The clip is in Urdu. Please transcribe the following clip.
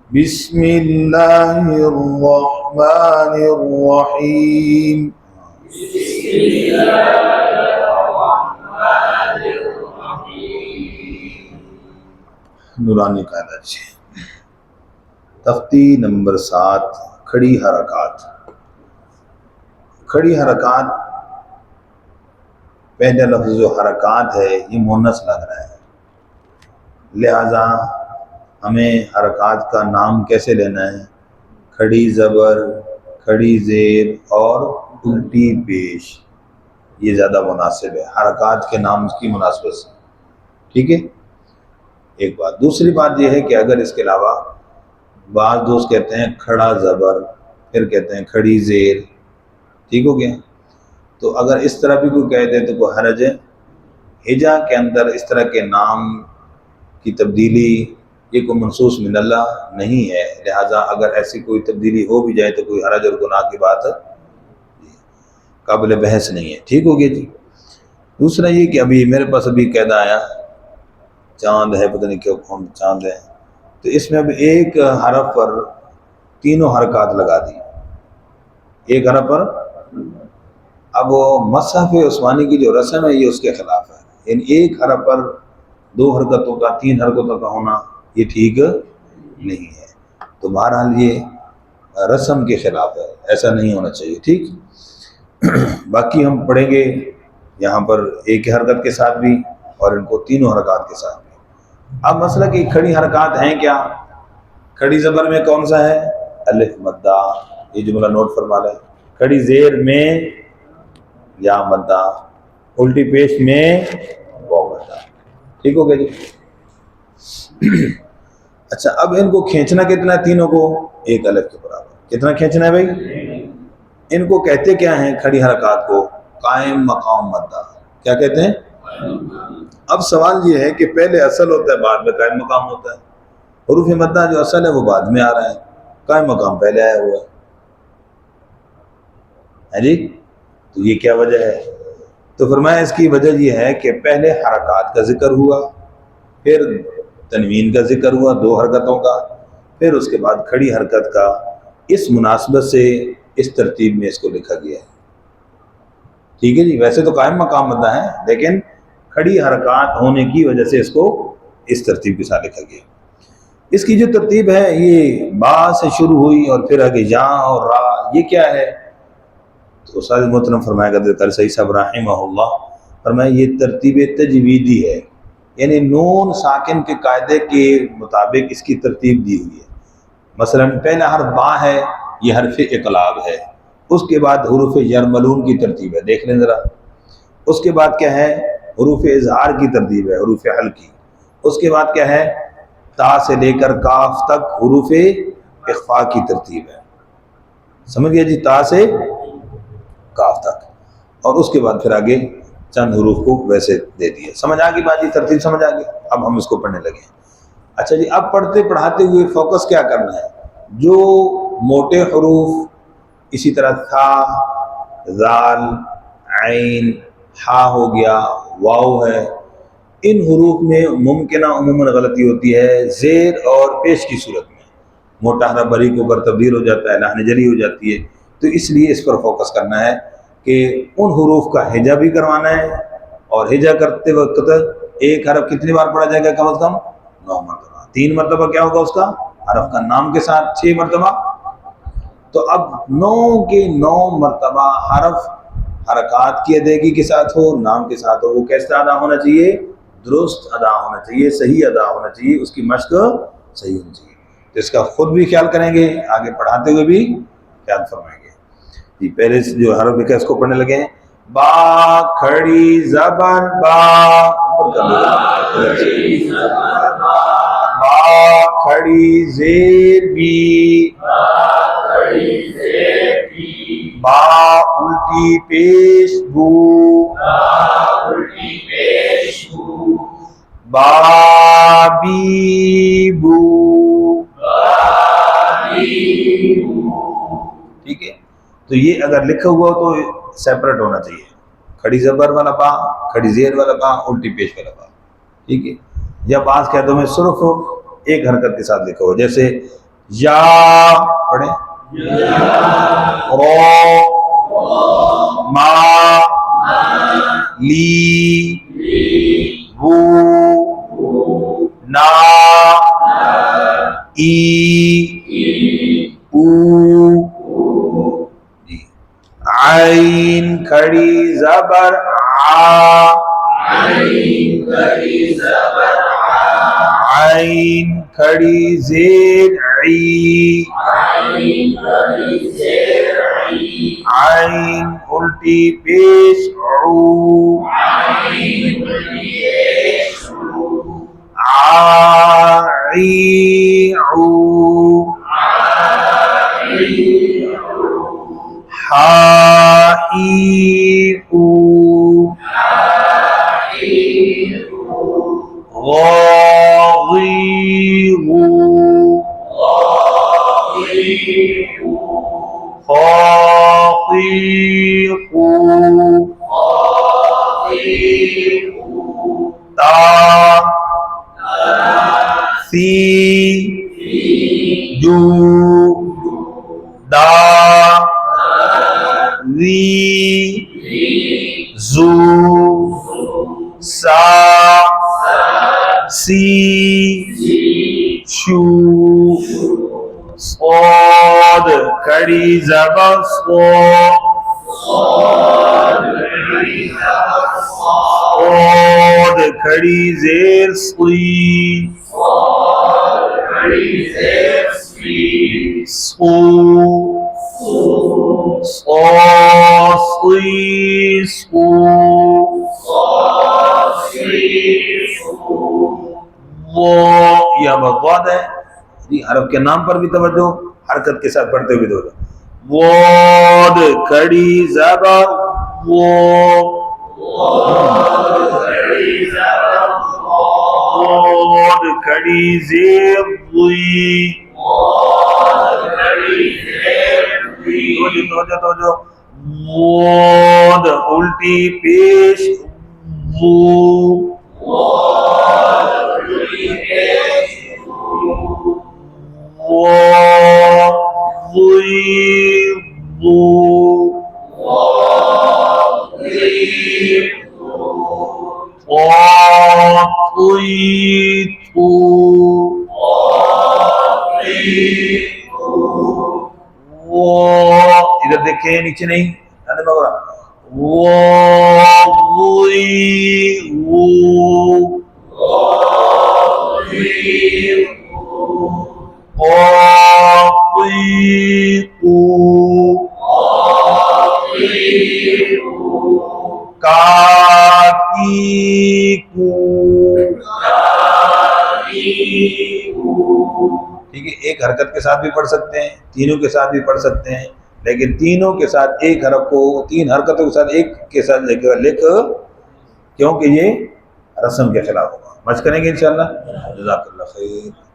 بسم اللہ الرحمن الرحیم. نورانی قاعدہ سے تختی نمبر 7 کھڑی حرکات. کھڑی حرکات پہلا لفظ جو حرکات ہے یہ مؤنث لگ رہا ہے، لہذا ہمیں حرکات کا نام کیسے لینا ہے؟ کھڑی زبر، کھڑی زیر اور الٹی پیش، یہ زیادہ مناسب ہے حرکات کے نام کی مناسبت سے. ٹھیک ہے، ایک بات. دوسری بات یہ ہے کہ اگر اس کے علاوہ بعض دوست کہتے ہیں کھڑا زبر، پھر کہتے ہیں کھڑی زیر، ٹھیک ہو گیا، تو اگر اس طرح بھی کوئی کہہ دے تو کوئی حرج ہے؟ ہجا کے اندر اس طرح کے نام کی تبدیلی یہ کوئی منصوص من اللہ نہیں ہے، لہٰذا اگر ایسی کوئی تبدیلی ہو بھی جائے تو کوئی حرج اور گناہ کی بات قابل بحث نہیں ہے. ٹھیک ہو گیا جی. دوسرا یہ کہ ابھی میرے پاس ابھی قاعدہ آیا، چاند ہے، پتہ نہیں کیا کون چاند ہے، تو اس میں اب ایک حرف پر تینوں حرکات لگا دی، ایک حرف پر. اب وہ مصحف عثمانی کی جو رسم ہے یہ اس کے خلاف ہے، یعنی ایک حرف پر 2 حرکتوں کا 3 حرکتوں کا ہونا یہ ٹھیک نہیں ہے. تو بہرحال یہ رسم کے خلاف ہے، ایسا نہیں ہونا چاہیے. ٹھیک، باقی ہم پڑھیں گے یہاں پر ایک حرکت کے ساتھ بھی اور ان کو تینوں حرکات کے ساتھ بھی. اب مسئلہ کہ کھڑی حرکات ہیں کیا؟ کھڑی زبر میں کون سا ہے؟ الف مدہ، یہ جملہ نوٹ فرما لیں. کھڑی زیر میں یا مدہ، الٹی پیش میں واو مدہ. ٹھیک ہو گیا جی. اچھا، اب ان کو کھینچنا کتنا ہے؟ تینوں کو ایک الف کے برابر. کتنا کھینچنا ہے بھائی؟ ان کو کہتے کیا ہیں کھڑی حرکات کو؟ قائم مقام مدہ. کیا کہتے ہیں؟ اب سوال یہ ہے کہ پہلے اصل ہوتا ہے بعد میں قائم مقام ہوتا ہے. حروف مدہ جو اصل ہے وہ بعد میں آ رہا ہے، قائم مقام پہلے آیا ہوا ہے جی. تو یہ کیا وجہ ہے؟ تو فرمایا اس کی وجہ یہ ہے کہ پہلے حرکات کا ذکر ہوا، پھر تنوین کا ذکر ہوا 2 حرکتوں کا، پھر اس کے بعد کھڑی حرکت کا. اس مناسبت سے اس ترتیب میں اس کو لکھا گیا ہے. ٹھیک ہے جی. ویسے تو قائم مقام مدہ ہے لیکن کھڑی حرکات ہونے کی وجہ سے اس کو اس ترتیب کے ساتھ لکھا گیا. اس کی جو ترتیب ہے یہ با سے شروع ہوئی اور پھر آگے یا اور را، یہ کیا ہے؟ تو استاد محترم فرمایا کرتے تھے صحیح صاحب رحمہ اللہ، فرمایا یہ ترتیب تجویدی ہے، یعنی نون ساکن کے قاعدے کے مطابق اس کی ترتیب دی ہوئی ہے. مثلا پہلا حرف با ہے، یہ حرف اقلاب ہے. اس کے بعد حروف یرملون کی ترتیب ہے، دیکھ لیں ذرا. اس کے بعد کیا ہے؟ حروف اظہار کی ترتیب ہے، حروف حل کی. اس کے بعد کیا ہے؟ تا سے لے کر کاف تک حروف اخفاء کی ترتیب ہے. سمجھ گیا جی؟ تا سے کاف تک، اور اس کے بعد پھر آگے چند حروف کو ویسے دے دیے. سمجھ آ گئی بات جی؟ ترتیب سمجھ آ گئی؟ اب ہم اس کو پڑھنے لگے. اچھا جی، اب پڑھتے پڑھاتے ہوئے فوکس کیا کرنا ہے؟ جو موٹے حروف اسی طرح تھا، ذال، عین، ہا ہو گیا، واو ہے، ان حروف میں ممکنہ عموماً غلطی ہوتی ہے زیر اور پیش کی صورت میں. موٹا حرف باریک ہو کر تبدیل ہو جاتا ہے، لحن جلی ہو جاتی ہے. تو اس لیے اس پر فوکس کرنا ہے کہ ان حروف کا ہجا بھی کروانا ہے، اور ہجا کرتے وقت ایک حرف کتنی بار پڑھا جائے گا؟ کم از کم 9 مرتبہ. 3 مرتبہ کیا ہوگا اس کا؟ حرف کا نام کے ساتھ 6 مرتبہ. تو اب 9 کے 9 مرتبہ حرف حرکات کی ادائیگی کے ساتھ ہو، نام کے ساتھ ہو. وہ کیسا ادا ہونا چاہیے؟ درست ادا ہونا چاہیے، صحیح ادا ہونا چاہیے، اس کی مشق صحیح ہونی چاہیے. تو اس کا خود بھی خیال کریں گے، آگے پڑھاتے ہوئے بھی خیال فرمائیں گے جی. پہلے جو حرف لکھا ہے اس کو پڑھنے لگے ہیں. با کھڑی زبر با، با کھڑی زیر بی، با الٹی پیش بو، با بی بو. ٹھیک ہے. تو یہ اگر لکھا ہوا تو سیپریٹ ہونا چاہیے، کھڑی زبر والا با، کھڑی زیر والا با، الٹی پیش والا با. ٹھیک ہے. یا بعض کہتوں میں صرف ایک حرکت کے ساتھ لکھا ہوا، جیسے یا پڑھیں، رو ما لی وو نا ای او جی۔ عین کھڑی زبر آ، عین کھڑی زیر عی، عین الٹی پیش عو، عی عو، ہا ای او، غی غو، خاقی خو، تا سی جو، دا ذی زو، سا سی شو، صاد کھڑی زبر صو، صاد کھڑی زیر صی، صو، صا صی صو، وہ یہ ضاد ہے جی، حرف کے نام پر بھی توجہ، حرکت کے ساتھ پڑھتے ہوئے توجہ۔ واد کھڑی زبر وہ، واد کھڑی زیر ضی، توجہ، واد الٹی پیش وو، ادھر دیکھیں نیچے نہیں، ٹھیک ہے، ایک حرکت کے ساتھ بھی پڑھ سکتے ہیں، تینوں کے ساتھ بھی پڑھ سکتے ہیں، لیکن تینوں کے ساتھ ایک حرف کو، تین حرکتوں کے ساتھ ایک کے ساتھ لکھ، کیونکہ یہ رسم کے خلاف ہوگا۔ مشق کریں گے انشاءاللہ۔ جزاک اللہ خیر۔